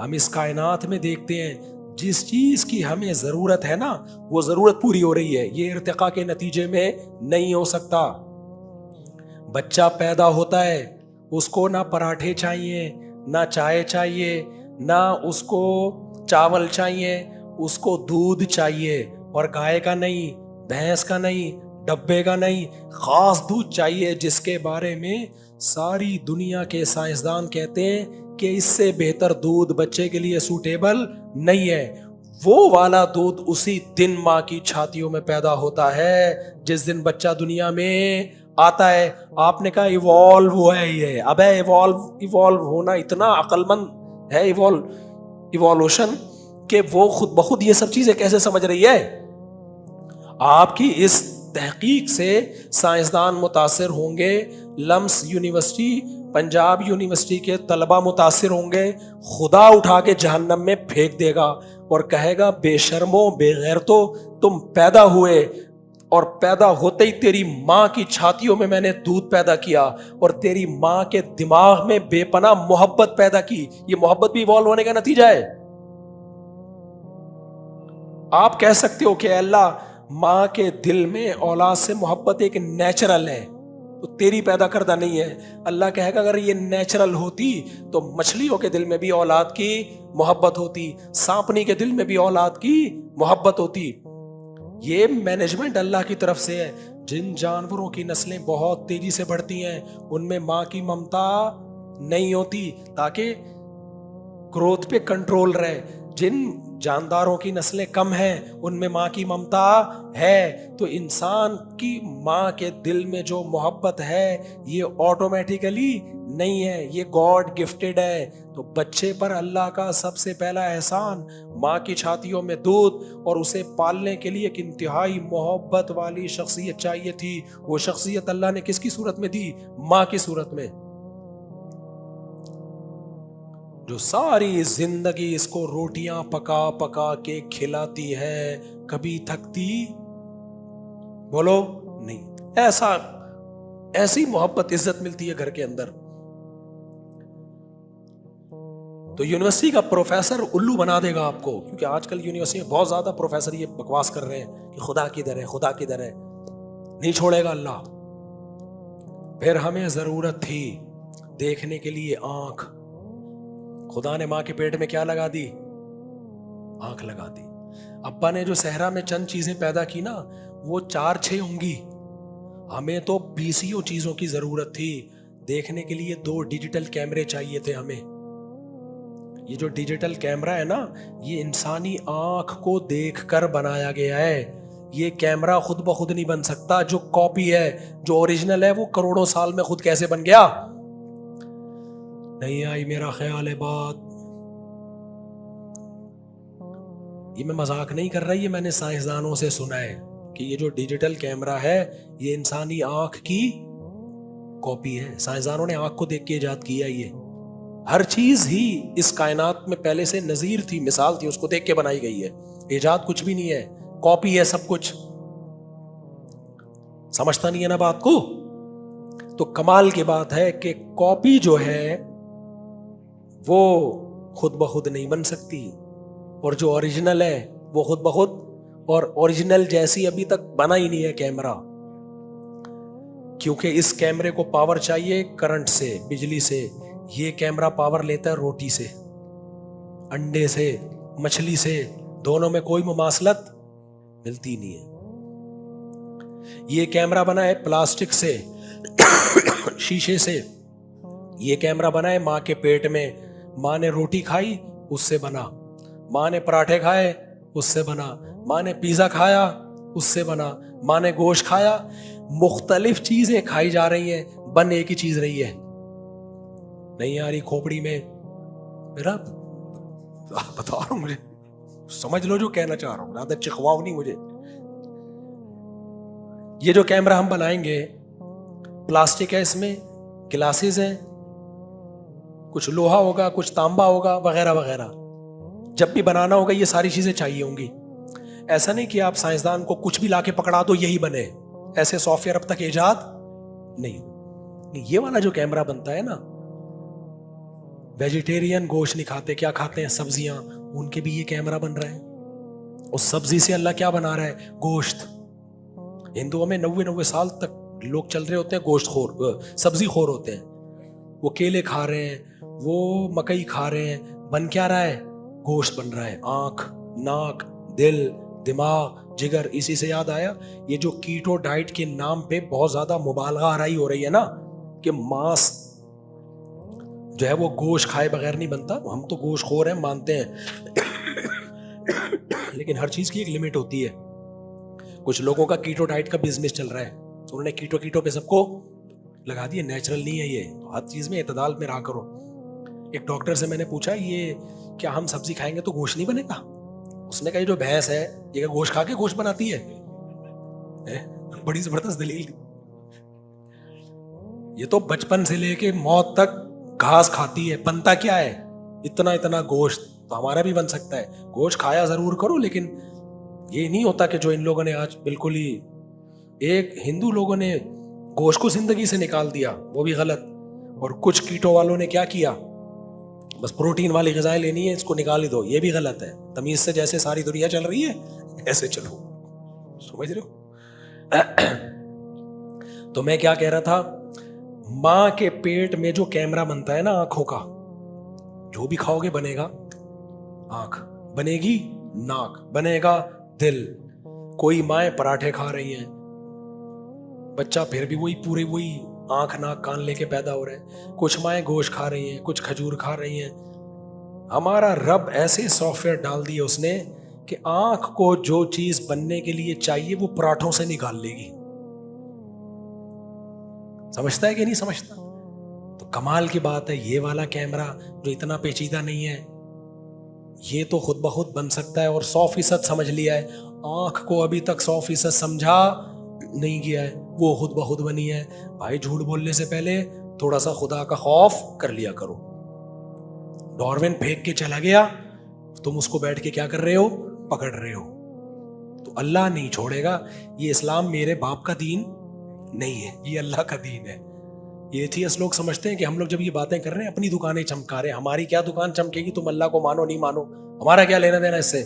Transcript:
ہم اس کائنات میں دیکھتے ہیں جس چیز کی ہمیں ضرورت ہے نا وہ ضرورت پوری ہو رہی ہے. یہ ارتقاء کے نتیجے میں نہیں ہو سکتا. بچہ پیدا ہوتا ہے, اس کو نہ پراٹھے چاہیے, نہ چائے چاہیے, نہ اس کو چاول چاہیے, اس کو دودھ چاہیے, اور گائے کا نہیں, بھینس کا نہیں, ڈبے کا نہیں, خاص دودھ چاہیے جس کے بارے میں ساری دنیا کے سائنسدان کہتے ہیں کہ اس سے بہتر دودھ بچے کے لیے سوٹیبل نہیں ہے. وہ والا دودھ اسی دن ماں کی چھاتیوں میں پیدا ہوتا ہے جس دن بچہ دنیا میں آتا ہے. آپ نے کہا ایوالو ہوا ہے یہ, اب ایوالو ہونا اتنا عقل مند ہے ایوالوشن کہ وہ خود بخود یہ سب چیزیں کیسے سمجھ رہی ہے. آپ کی اس تحقیق سے سائنسدان متاثر ہوں گے, لمس یونیورسٹی, پنجاب یونیورسٹی کے طلبہ متاثر ہوں گے, خدا اٹھا کے جہنم میں پھینک دے گا اور کہے گا بے شرمو بے غیرتو, تم پیدا ہوئے اور پیدا ہوتے ہی تیری ماں کی چھاتیوں میں نے دودھ پیدا کیا اور تیری ماں کے دماغ میں بے پناہ محبت پیدا کی. یہ محبت بھی ایوالو ہونے کا نتیجہ ہے. آپ کہہ سکتے ہو کہ اے اللہ ماں کے دل میں اولاد سے محبت ایک نیچرل ہے, تو تیری پیدا کردہ نہیں ہے. اللہ کہے گا اگر یہ نیچرل ہوتی تو مچھلیوں کے دل میں بھی اولاد کی محبت ہوتی, سانپنی کے دل میں بھی اولاد کی محبت ہوتی. یہ مینجمنٹ اللہ کی طرف سے ہے. جن جانوروں کی نسلیں بہت تیزی سے بڑھتی ہیں ان میں ماں کی ممتا نہیں ہوتی تاکہ گروتھ پہ کنٹرول رہے. جن جانداروں کی نسلیں کم ہیں ان میں ماں کی ممتا ہے. تو انسان کی ماں کے دل میں جو محبت ہے یہ آٹومیٹیکلی نہیں ہے, یہ گاڈ گفٹڈ ہے. تو بچے پر اللہ کا سب سے پہلا احسان ماں کی چھاتیوں میں دودھ, اور اسے پالنے کے لیے ایک انتہائی محبت والی شخصیت چاہیے تھی. وہ شخصیت اللہ نے کس کی صورت میں دی؟ ماں کی صورت میں, جو ساری زندگی اس کو روٹیاں پکا پکا کے کھلاتی ہے, کبھی تھکتی بولو نہیں. ایسی محبت عزت ملتی ہے گھر کے اندر. تو یونیورسٹی کا پروفیسر الو بنا دے گا آپ کو, کیونکہ آج کل یونیورسٹی میں بہت زیادہ پروفیسر یہ بکواس کر رہے ہیں کہ خدا کدھر ہے, خدا کدھر ہے. نہیں چھوڑے گا اللہ. پھر ہمیں ضرورت تھی دیکھنے کے لیے آنکھ. خدا نے ماں کے پیٹ میں کیا لگا دی؟ آنکھ لگا دی. ابا نے جو صحرا میں چند چیزیں پیدا کی نا وہ 4-6 ہوں گی, ہمیں تو 20 چیزوں کی ضرورت تھی. دیکھنے کے لیے 2 ڈیجیٹل کیمرے چاہیے تھے ہمیں. یہ جو ڈیجیٹل کیمرہ ہے نا یہ انسانی آنکھ کو دیکھ کر بنایا گیا ہے. یہ کیمرہ خود بخود نہیں بن سکتا. جو کاپی ہے, جو اوریجنل ہے, وہ کروڑوں سال میں خود کیسے بن گیا؟ نہیں آئی میرا خیال ہے بات. یہ میں مذاق نہیں کر رہا, یہ میں نے سائنسدانوں سے سنا ہے کہ یہ جو ڈیجیٹل کیمرہ ہے یہ انسانی آنکھ کی کاپی ہے. سائنسدانوں نے آنکھ کو دیکھ کے ایجاد کیا. یہ ہر چیز ہی اس کائنات میں پہلے سے نظیر تھی, مثال تھی, اس کو دیکھ کے بنائی گئی ہے. ایجاد کچھ بھی نہیں ہے, کاپی ہے سب کچھ. سمجھتا نہیں ہے نا بات کو؟ تو کمال کی بات ہے کہ کاپی جو ہے وہ خود بخود نہیں بن سکتی, اور جو اوریجنل ہے وہ خود بخود, اور اوریجنل جیسی ابھی تک بنا ہی نہیں ہے کیمرہ, کیونکہ اس کیمرے کو پاور چاہیے کرنٹ سے, بجلی سے. یہ کیمرہ پاور لیتا ہے روٹی سے, انڈے سے, مچھلی سے. دونوں میں کوئی مماثلت ملتی نہیں ہے. یہ کیمرہ بنا ہے پلاسٹک سے, شیشے سے. یہ کیمرہ بنا ہے ماں کے پیٹ میں. ماں نے روٹی کھائی اس سے بنا, ماں نے پراٹھے کھائے اس سے بنا, ماں نے پیزا کھایا اس سے بنا, ماں نے گوشت کھایا. مختلف چیزیں کھائی جا رہی ہیں, بن ایک ہی چیز رہی ہے. نہیں آ رہی کھوپڑی میں میرا بتا رہا ہوں, مجھے سمجھ لو جو کہنا چاہ رہا ہوں, زیادہ چکھواؤ نہیں مجھے. یہ جو کیمرہ ہم بنائیں گے پلاسٹک ہے, اس میں گلاسز ہیں, کچھ لوہا ہوگا, کچھ تانبا ہوگا, وغیرہ وغیرہ. جب بھی بنانا ہوگا یہ ساری چیزیں چاہیے ہوں گی. ایسا نہیں کہ آپ سائنسدان کو کچھ بھی لا کے پکڑا دو یہی بنے, ایسے سافٹ ویئر اب تک ایجاد نہیں. یہ والا جو کیمرہ بنتا ہے نا ویجیٹیرین گوشت نہیں کھاتے, کیا کھاتے ہیں؟ سبزیاں. ان کے بھی یہ کیمرہ بن رہا ہے. اس سبزی سے اللہ کیا بنا رہا ہے؟ گوشت. ہندوؤں میں 90 سال تک لوگ چل رہے ہوتے ہیں گوشت خور, سبزی خور ہوتے ہیں. وہ کیلے کھا رہے ہیں, وہ مکئی کھا رہے ہیں, بن کیا رہا ہے؟ گوشت بن رہا ہے. آنکھ, ناک, دل, دماغ, جگر. اسی سے یاد آیا, یہ جو کیٹو ڈائٹ کے نام پہ بہت زیادہ مبالغہ آرائی ہو رہی ہے نا, کہ ماس جو ہے وہ گوشت کھائے بغیر نہیں بنتا. ہم تو گوشت خور ہیں, مانتے ہیں, لیکن ہر چیز کی ایک لمٹ ہوتی ہے. کچھ لوگوں کا کیٹو ڈائٹ کا بزنس چل رہا ہے, انہوں نے کیٹو پہ سب کو لگا دیا. نیچرل نہیں ہے یہ, ہر چیز میں اعتدال میں رہا کرو. ایک ڈاکٹر سے میں نے پوچھا, یہ کیا ہم سبزی کھائیں گے تو گوشت نہیں بنے گا؟ اس نے کہا یہ جو بھینس ہے یہ گوشت کھا کے گوشت بناتی ہے. بڑی زبردست دلیل. یہ تو بچپن سے لے کے موت تک گھاس کھاتی ہے, بنتا کیا ہے؟ اتنا گوشت. تو ہمارا بھی بن سکتا ہے. گوشت کھایا ضرور کرو, لیکن یہ نہیں ہوتا کہ جو ان لوگوں نے آج بالکل ہی, ایک ہندو لوگوں نے گوشت کو زندگی سے نکال دیا, وہ بھی غلط. اور کچھ کیٹو والوں نے کیا کیا, بس پروٹین والی غذائیں لینی ہے, اس کو نکال ہی دو, یہ بھی غلط ہے. تمیز سے جیسے ساری دنیا چل رہی ہے ایسے چلو. سمجھ رہے ہو؟ تو میں کیا کہہ رہا تھا, ماں کے پیٹ میں جو کیمرہ بنتا ہے نا آنکھوں کا, جو بھی کھاؤ گے بنے گا آنکھ, بنے گی ناک, بنے گا دل. کوئی مائیں پراٹھے کھا رہی ہیں, بچہ پھر بھی وہی آنکھ ناک کان لے کے پیدا ہو رہے ہیں. کچھ مائیں گوشت کھا رہی ہیں, کچھ کھجور کھا رہی ہیں. ہمارا رب ایسے سافٹ ویئر ڈال دیے اس نے کہ آنکھ کو جو چیز بننے کے لیے چاہیے وہ پراٹھوں سے نکال لے گی. سمجھتا ہے کہ نہیں سمجھتا؟ تو کمال کی بات ہے, یہ والا کیمرہ جو اتنا پیچیدہ نہیں ہے, یہ تو خود بخود بن سکتا ہے. اور 100% سمجھ لیا ہے. آنکھ کو ابھی تک 100% سمجھا نہیں گیا ہے, وہ خود بخود بنی ہے. بھائی جھوٹ بولنے سے پہلے تھوڑا سا خدا کا خوف کر لیا کرو. ڈارون پھینک کے چلا گیا, تم اس کو بیٹھ کے کیا کر رہے ہو؟ پکڑ رہے ہو. تو اللہ نہیں چھوڑے گا. یہ اسلام میرے باپ کا دین نہیں ہے, یہ اللہ کا دین ہے. یہ ایتھیسٹ لوگ سمجھتے ہیں کہ ہم لوگ جب یہ باتیں کر رہے ہیں اپنی دکانیں چمکا رہے ہیں. ہماری کیا دکان چمکے گی؟ تم اللہ کو مانو نہیں مانو, ہمارا کیا لینا دینا اس سے.